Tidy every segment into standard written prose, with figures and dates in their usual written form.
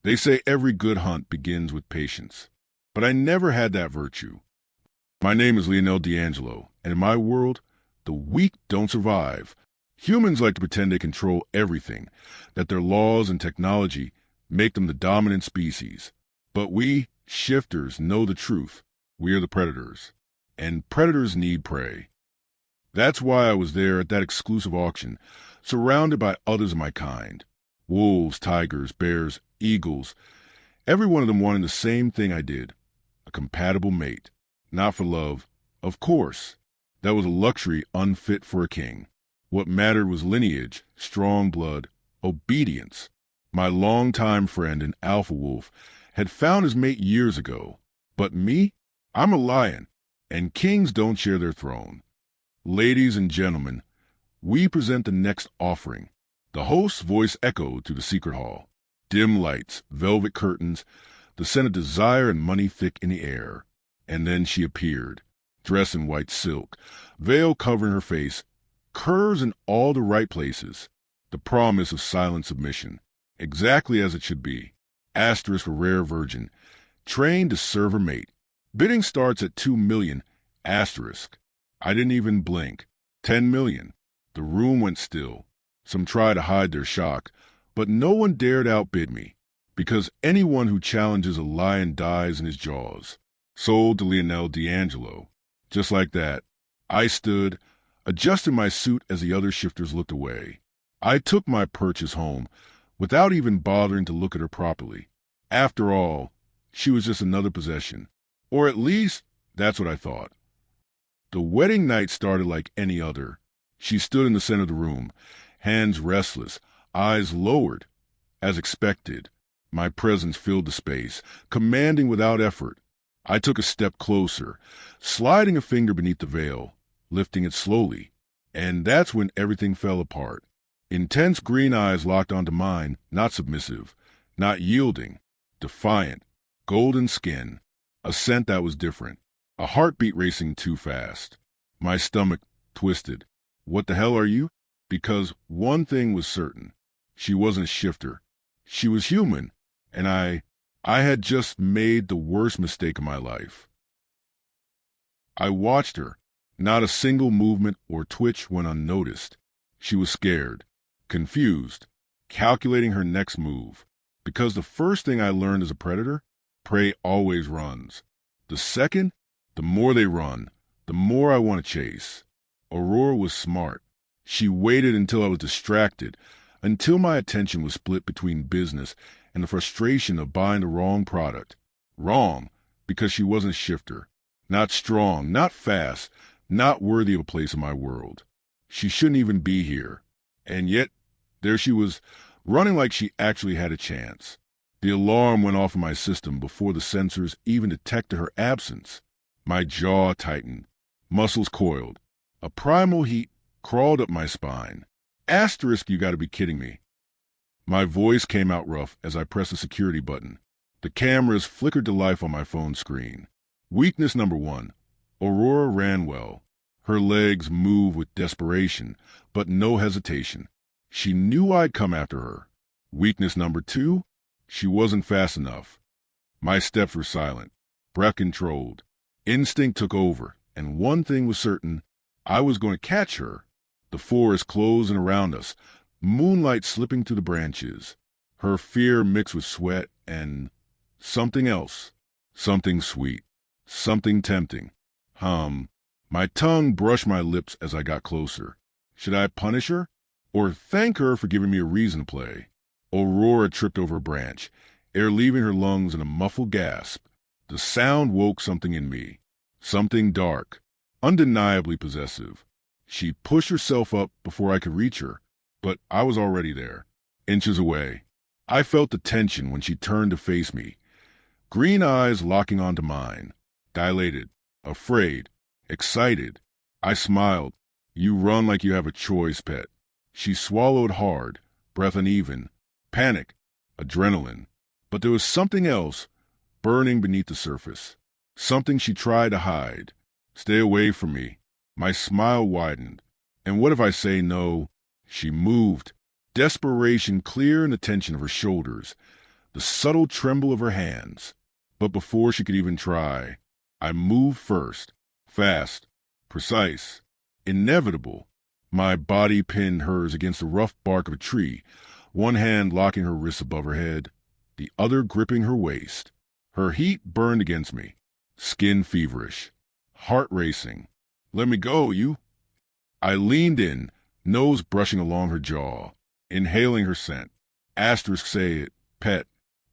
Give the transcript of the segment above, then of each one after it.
They say every good hunt begins with patience, but I never had that virtue. My name is Leonel D'Angelo, and in my world, the weak don't survive. Humans like to pretend they control everything, that their laws and technology make them the dominant species. But we, shifters, know the truth. We are the predators, and predators need prey. That's why I was there at that exclusive auction, surrounded by others of my kind. Wolves, tigers, bears, eagles, every one of them wanting the same thing I did, a compatible mate. Not for love, of course. That was a luxury unfit for a king. What mattered was lineage, strong blood, obedience. My longtime friend and alpha wolf had found his mate years ago. But me? I'm a lion, and kings don't share their throne. Ladies and gentlemen, we present the next offering. The host's voice echoed through the secret hall. Dim lights, velvet curtains, the scent of desire and money thick in the air. And then she appeared, dressed in white silk, veil covering her face, curves in all the right places, the promise of silent submission, exactly as it should be. Asterisk for rare virgin, trained to serve her mate. Bidding starts at 2 million, asterisk. I didn't even blink. 10 million. The room went still. Some tried to hide their shock, but no one dared outbid me, because anyone who challenges a lion dies in his jaws. Sold to Leonel D'Angelo. Just like that, I stood, adjusted my suit as the other shifters looked away. I took my purchase home, without even bothering to look at her properly. After all, she was just another possession. Or at least, that's what I thought. The wedding night started like any other. She stood in the center of the room, hands restless, eyes lowered. As expected, my presence filled the space, commanding without effort. I took a step closer, sliding a finger beneath the veil, lifting it slowly, and that's when everything fell apart. Intense green eyes locked onto mine, not submissive, not yielding, defiant, golden skin, a scent that was different, a heartbeat racing too fast. My stomach twisted. What the hell are you? Because one thing was certain. She wasn't a shifter. She was human, and I had just made the worst mistake of my life. I watched her. Not a single movement or twitch went unnoticed. She was scared, confused, calculating her next move. Because the first thing I learned as a predator, prey always runs. The second, the more they run, the more I want to chase. Aurora was smart. She waited until I was distracted, until my attention was split between business and the frustration of buying the wrong product. Wrong, because she wasn't a shifter. Not strong, not fast, not worthy of a place in my world. She shouldn't even be here. And yet, there she was, running like she actually had a chance. The alarm went off in my system before the sensors even detected her absence. My jaw tightened, muscles coiled. A primal heat crawled up my spine. Asterisk, you gotta be kidding me. My voice came out rough as I pressed the security button. The cameras flickered to life on my phone screen. Weakness number 1. Aurora ran well. Her legs moved with desperation, but no hesitation. She knew I'd come after her. Weakness number 2. She wasn't fast enough. My steps were silent, breath controlled. Instinct took over, and one thing was certain. I was going to catch her. The forest closing around us, moonlight slipping through the branches. Her fear mixed with sweat and something else. Something sweet. Something tempting. My tongue brushed my lips as I got closer. Should I punish her? Or thank her for giving me a reason to play? Aurora tripped over a branch, air leaving her lungs in a muffled gasp. The sound woke something in me. Something dark, undeniably possessive. She pushed herself up before I could reach her, but I was already there, inches away. I felt the tension when she turned to face me. Green eyes locking onto mine, dilated, afraid, excited. I smiled. You run like you have a choice, pet. She swallowed hard, breath uneven, panic, adrenaline. But there was something else burning beneath the surface. Something she tried to hide. Stay away from me. My smile widened. And what if I say no? She moved, desperation clear in the tension of her shoulders. the subtle tremble of her hands. But before she could even try, I moved first, fast, precise, inevitable. My body pinned hers against the rough bark of a tree, one hand locking her wrists above her head, the other gripping her waist. Her heat burned against me, skin feverish, heart racing. "Let me go, you." I leaned in, nose brushing along her jaw, inhaling her scent. Asterisk say it, pet.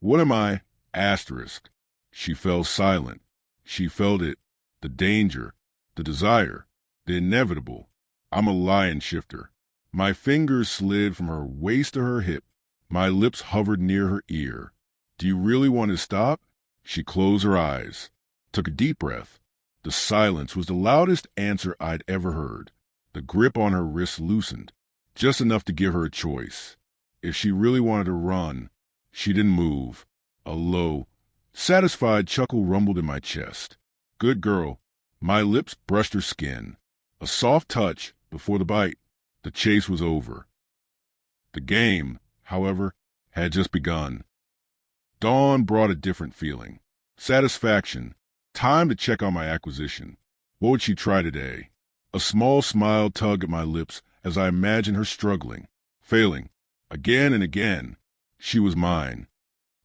What am I? Asterisk. She fell silent. She felt it, the danger, the desire, the inevitable. I'm a lion shifter. My fingers slid from her waist to her hip. My lips hovered near her ear. "Do you really want to stop?" She closed her eyes, took a deep breath. The silence was the loudest answer I'd ever heard. The grip on her wrist loosened, just enough to give her a choice. If she really wanted to run, she didn't move. A low, satisfied chuckle rumbled in my chest. Good girl. My lips brushed her skin. A soft touch before the bite. The chase was over. The game, however, had just begun. Dawn brought a different feeling. Satisfaction. Time to check on my acquisition. What would she try today? A small smile tugged at my lips as I imagined her struggling, failing, again and again. She was mine.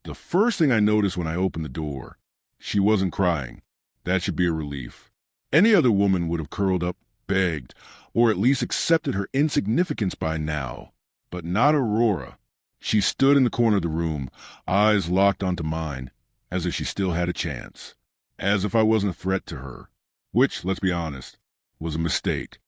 The first thing I noticed when I opened the door, she wasn't crying. That should be a relief. Any other woman would have curled up, begged, or at least accepted her insignificance by now. But not Aurora. She stood in the corner of the room, eyes locked onto mine, as if she still had a chance. As if I wasn't a threat to her. Which, let's be honest, was a mistake.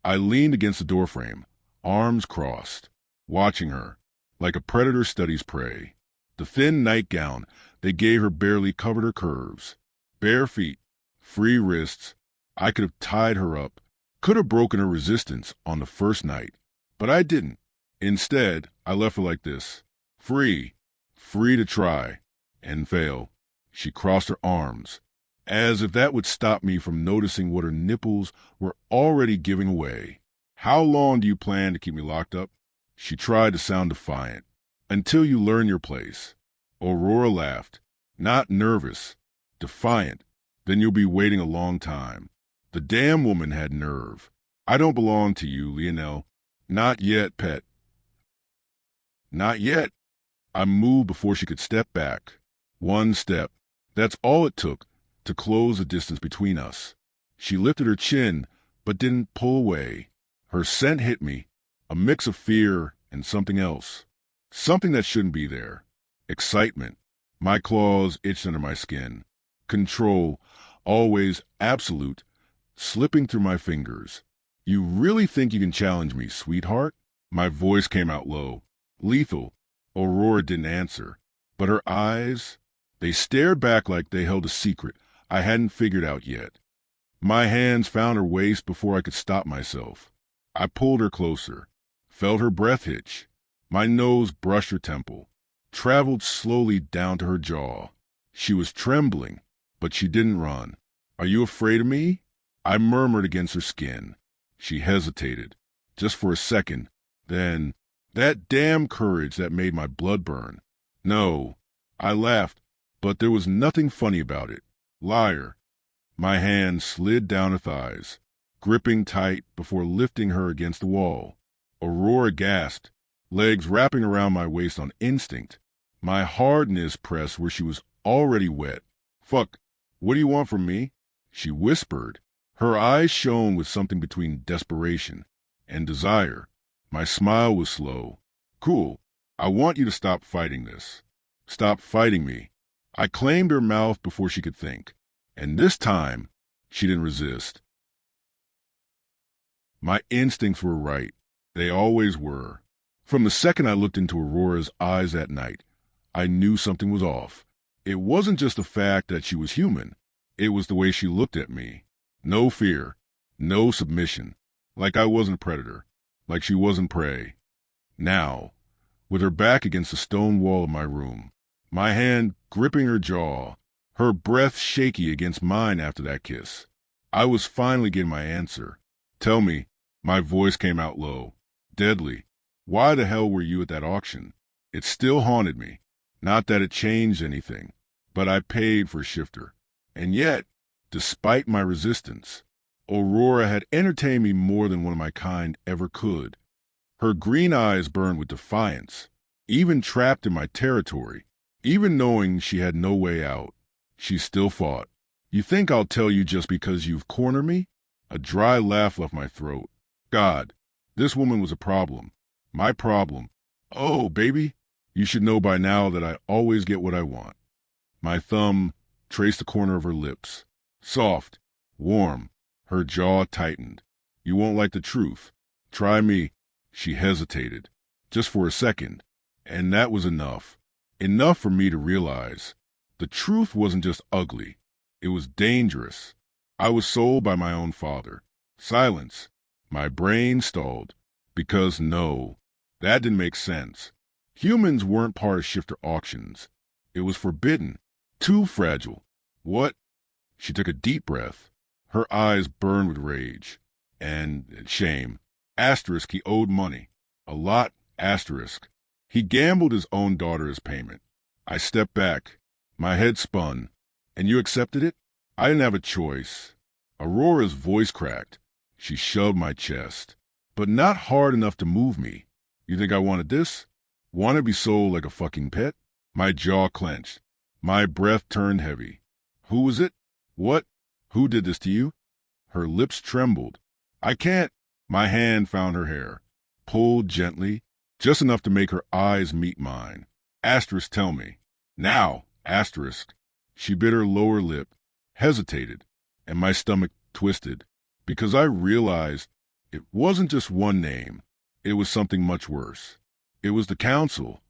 I leaned against the doorframe, arms crossed, watching her, like a predator studies prey. The thin nightgown they gave her barely covered her curves. Bare feet, free wrists. I could have tied her up, could have broken her resistance on the first night. But I didn't. Instead, I left her like this. Free. Free to try. And fail. She crossed her arms, as if that would stop me from noticing what her nipples were already giving away. How long do you plan to keep me locked up? She tried to sound defiant. Until you learn your place. Aurora laughed. Not nervous. Defiant. Then you'll be waiting a long time. The damn woman had nerve. I don't belong to you, Leonel. Not yet, pet. Not yet. I moved before she could step back. One step. That's all it took to close the distance between us. She lifted her chin, but didn't pull away. Her scent hit me, a mix of fear and something else. Something that shouldn't be there. Excitement. My claws itched under my skin. Control, always absolute, slipping through my fingers. You really think you can challenge me, sweetheart? My voice came out low. Lethal. Aurora didn't answer, but her eyes, they stared back like they held a secret I hadn't figured out yet. My hands found her waist before I could stop myself. I pulled her closer, felt her breath hitch. My nose brushed her temple, traveled slowly down to her jaw. She was trembling, but she didn't run. Are you afraid of me? I murmured against her skin. She hesitated, just for a second, then, that damn courage that made my blood burn. No. I laughed, but there was nothing funny about it. Liar. My hand slid down her thighs, gripping tight before lifting her against the wall. Aurora gasped, legs wrapping around my waist on instinct. My hardness pressed where she was already wet. Fuck, what do you want from me? She whispered. Her eyes shone with something between desperation and desire. My smile was slow. Cool. I want you to stop fighting this. Stop fighting me. I claimed her mouth before she could think, and this time she didn't resist. My instincts were right. They always were. From the second I looked into Aurora's eyes that night, I knew something was off. It wasn't just the fact that she was human. It was the way she looked at me. No fear, no submission, like I wasn't a predator, like she wasn't prey. Now, with her back against the stone wall of my room, my hand gripping her jaw, her breath shaky against mine after that kiss, I was finally getting my answer. Tell me, my voice came out low, deadly. Why the hell were you at that auction? It still haunted me. Not that it changed anything, but I paid for a shifter. And yet, despite my resistance, Aurora had entertained me more than one of my kind ever could. Her green eyes burned with defiance, even trapped in my territory, even knowing she had no way out. She still fought. You think I'll tell you just because you've cornered me? A dry laugh left my throat. God, this woman was a problem. My problem. Oh, baby, you should know by now that I always get what I want. My thumb traced the corner of her lips. Soft, warm, her jaw tightened. You won't like the truth. Try me. She hesitated, just for a second, and that was enough. Enough for me to realize the truth wasn't just ugly. It was dangerous. I was sold by my own father. Silence. My brain stalled. Because no, that didn't make sense. Humans weren't part of shifter auctions. It was forbidden. Too fragile. What? She took a deep breath. Her eyes burned with rage. And shame. Asterisk, he owed money. A lot, asterisk. He gambled his own daughter as payment. I stepped back. My head spun. And you accepted it? I didn't have a choice. Aurora's voice cracked. She shoved my chest. But not hard enough to move me. You think I wanted this? Want to be sold like a fucking pet? My jaw clenched. My breath turned heavy. Who was it? What? Who did this to you? Her lips trembled. I can't. My hand found her hair. Pulled gently, just enough to make her eyes meet mine. Asterisk, tell me. Now, asterisk. She bit her lower lip, hesitated, and my stomach twisted, because I realized it wasn't just one name. It was something much worse. It was the council.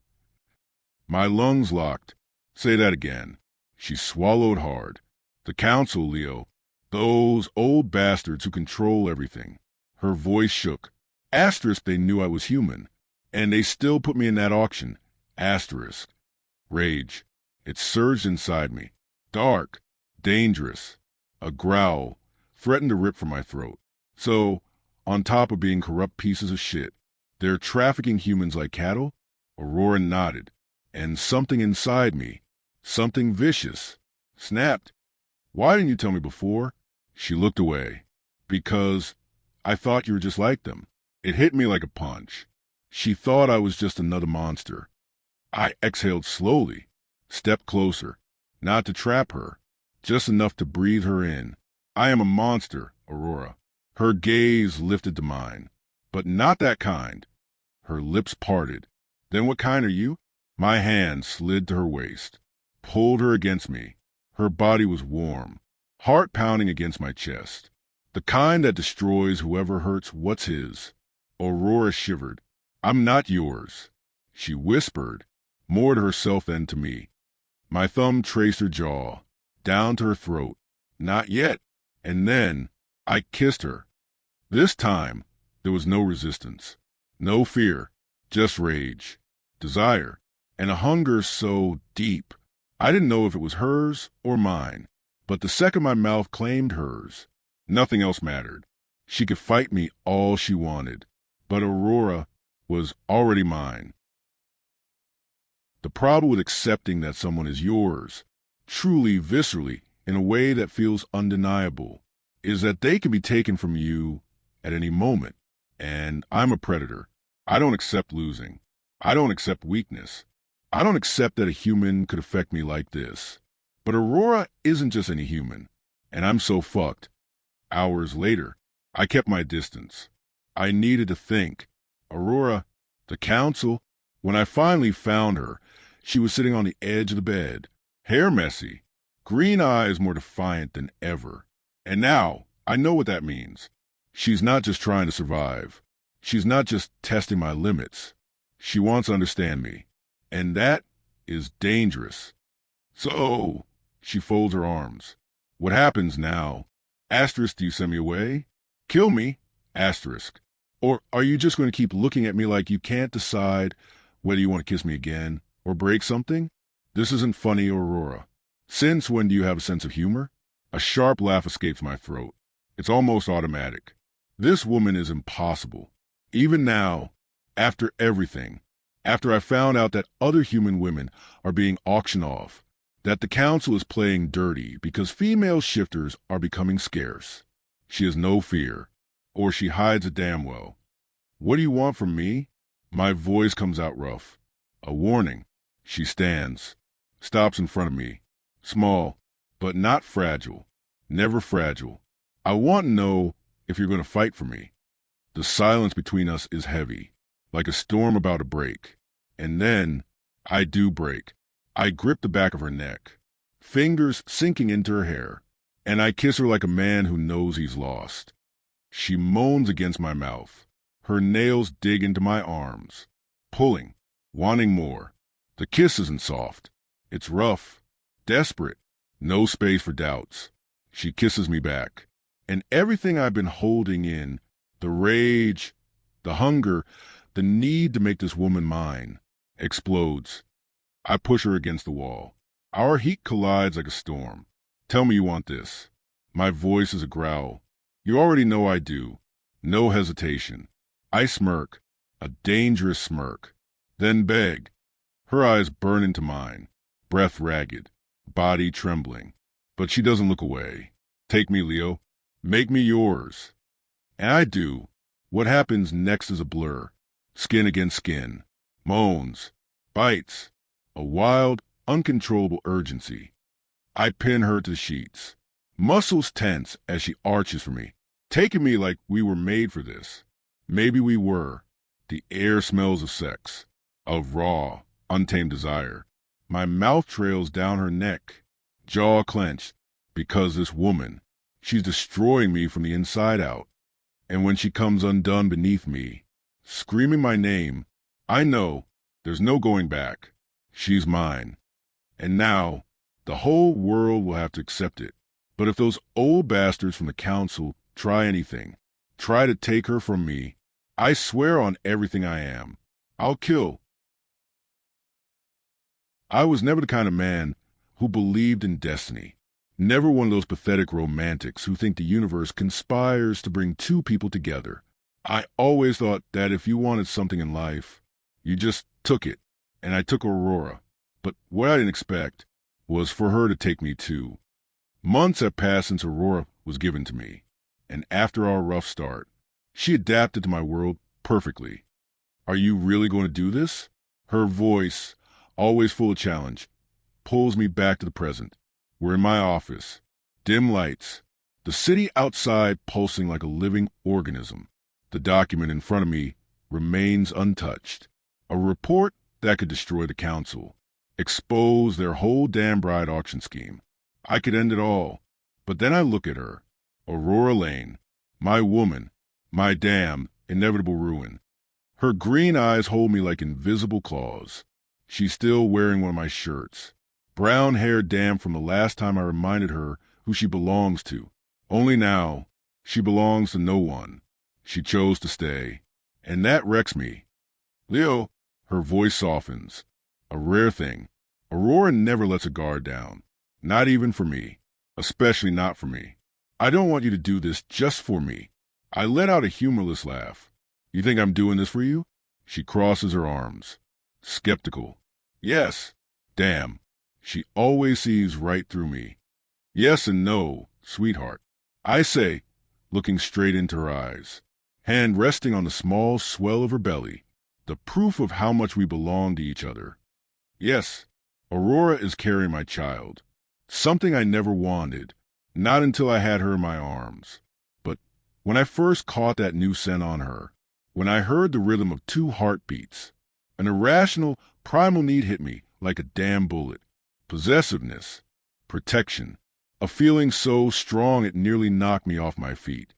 My lungs locked. Say that again. She swallowed hard. The council, Leo. Those old bastards who control everything. Her voice shook. Asterisk, they knew I was human. And they still put me in that auction. Asterisk. Rage. It surged inside me. Dark. Dangerous. A growl threatened to rip from my throat. So, on top of being corrupt pieces of shit, they're trafficking humans like cattle? Aurora nodded. And something inside me, something vicious, snapped. Why didn't you tell me before? She looked away. Because I thought you were just like them. It hit me like a punch. She thought I was just another monster. I exhaled slowly, stepped closer, not to trap her, just enough to breathe her in. I am a monster, Aurora. Her gaze lifted to mine, but not that kind. Her lips parted. Then what kind are you? My hand slid to her waist, pulled her against me. Her body was warm, heart pounding against my chest. The kind that destroys whoever hurts what's his. Aurora shivered. I'm not yours. She whispered, more to herself than to me. My thumb traced her jaw, down to her throat. Not yet. And then I kissed her. This time, there was no resistance, no fear, just rage, desire, and a hunger so deep. I didn't know if it was hers or mine, but the second my mouth claimed hers, nothing else mattered. She could fight me all she wanted, but Aurora was already mine. The problem with accepting that someone is yours, truly, viscerally, in a way that feels undeniable, is that they can be taken from you at any moment. And I'm a predator. I don't accept losing. I don't accept weakness. I don't accept that a human could affect me like this. But Aurora isn't just any human, and I'm so fucked. Hours later, I kept my distance. I needed to think. Aurora, the council. When I finally found her, she was sitting on the edge of the bed, hair messy, green eyes more defiant than ever. And now, I know what that means. She's not just trying to survive. She's not just testing my limits. She wants to understand me. And that is dangerous. So, she folds her arms. What happens now? Asterisk, do you send me away? Kill me? Asterisk. Or are you just going to keep looking at me like you can't decide whether you want to kiss me again or break something? This isn't funny, Aurora. Since when do you have a sense of humor? A sharp laugh escapes my throat. It's almost automatic. This woman is impossible. Even now, after everything, After I found out that other human women are being auctioned off, that the council is playing dirty because female shifters are becoming scarce. She has no fear, or she hides it damn well. What do you want from me? My voice comes out rough. A warning. She stands, stops in front of me. Small, but not fragile. Never fragile. I want to know if you're going to fight for me. The silence between us is heavy, like a storm about to break. And then, I do break. I grip the back of her neck, fingers sinking into her hair, and I kiss her like a man who knows he's lost. She moans against my mouth. Her nails dig into my arms, pulling, wanting more. The kiss isn't soft. It's rough, desperate, no space for doubts. She kisses me back, and everything I've been holding in, the rage, the hunger, the need to make this woman mine, explodes. I push her against the wall. Our heat collides like a storm. Tell me you want this. My voice is a growl. You already know I do. No hesitation. I smirk, a dangerous smirk, then beg. Her eyes burn into mine, breath ragged, body trembling. But she doesn't look away. Take me, Leo. Make me yours. And I do. What happens next is a blur. Skin against skin. Moans. Bites. A wild, uncontrollable urgency. I pin her to the sheets. Muscles tense as she arches for me, taking me like we were made for this. Maybe we were. The air smells of sex, of raw, untamed desire. My mouth trails down her neck, jaw clenched, because this woman, she's destroying me from the inside out. And when she comes undone beneath me, screaming my name, I know there's no going back. She's mine. And now, the whole world will have to accept it. But if those old bastards from the council try anything, try to take her from me, I swear on everything I am, I'll kill. I was never the kind of man who believed in destiny. Never one of those pathetic romantics who think the universe conspires to bring two people together. I always thought that if you wanted something in life, you just took it. And I took Aurora. But what I didn't expect was for her to take me too. Months have passed since Aurora was given to me. And after our rough start, she adapted to my world perfectly. Are you really going to do this? Her voice, always full of challenge, pulls me back to the present. We're in my office. Dim lights. The city outside pulsing like a living organism. The document in front of me remains untouched. A report that could destroy the council. Expose their whole damn bride auction scheme. I could end it all. But then I look at her. Aurora Laine. My woman. My damn inevitable ruin. Her green eyes hold me like invisible claws. She's still wearing one of my shirts. Brown hair damp from the last time I reminded her who she belongs to. Only now, she belongs to no one. She chose to stay. And that wrecks me. Leo, her voice softens. A rare thing. Aurora never lets her guard down. Not even for me. Especially not for me. I don't want you to do this just for me. I let out a humorless laugh. You think I'm doing this for you? She crosses her arms. Skeptical. Yes. Damn. She always sees right through me. Yes and no, sweetheart. I say, looking straight into her eyes, hand resting on the small swell of her belly, the proof of how much we belong to each other. Yes, Aurora is carrying my child. Something I never wanted, not until I had her in my arms. But when I first caught that new scent on her, when I heard the rhythm of 2 heartbeats, an irrational, primal need hit me like a damn bullet. Possessiveness, protection, a feeling so strong it nearly knocked me off my feet.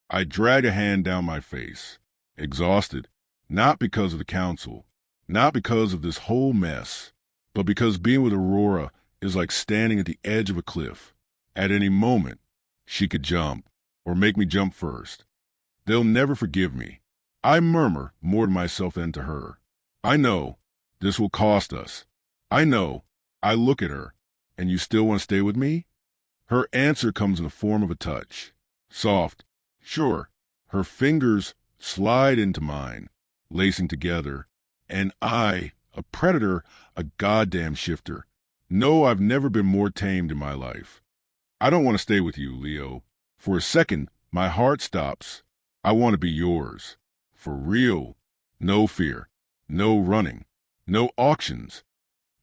I drag a hand down my face, exhausted, not because of the council, not because of this whole mess, but because being with Aurora is like standing at the edge of a cliff. At any moment, she could jump, or make me jump first. They'll never forgive me. I murmur more to myself than to her. I know this will cost us. I know. I look at her, and you still want to stay with me? Her answer comes in the form of a touch. Soft, sure. Her fingers slide into mine, lacing together, And I, a predator, a goddamn shifter. No, I've never been more tamed in my life. I don't want to stay with you, Leo. For a second, my heart stops. I want to be yours. For real. No fear. No running. No auctions.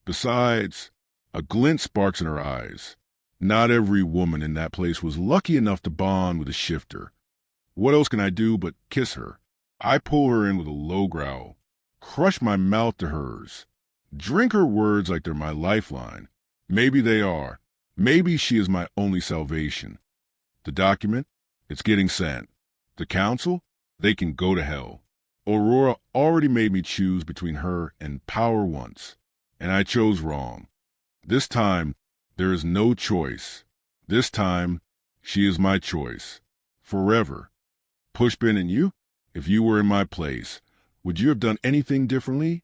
Besides, a glint sparks in her eyes. Not every woman in that place was lucky enough to bond with a shifter. What else can I do but kiss her? I pull her in with a low growl, crush my mouth to hers, drink her words like they're my lifeline. Maybe they are. Maybe she is my only salvation. The document? It's getting sent. The council? They can go to hell. Aurora already made me choose between her and power once, and I chose wrong. This time, there is no choice. This time, she is my choice. Forever. Pushpin, and you? If you were in my place, would you have done anything differently?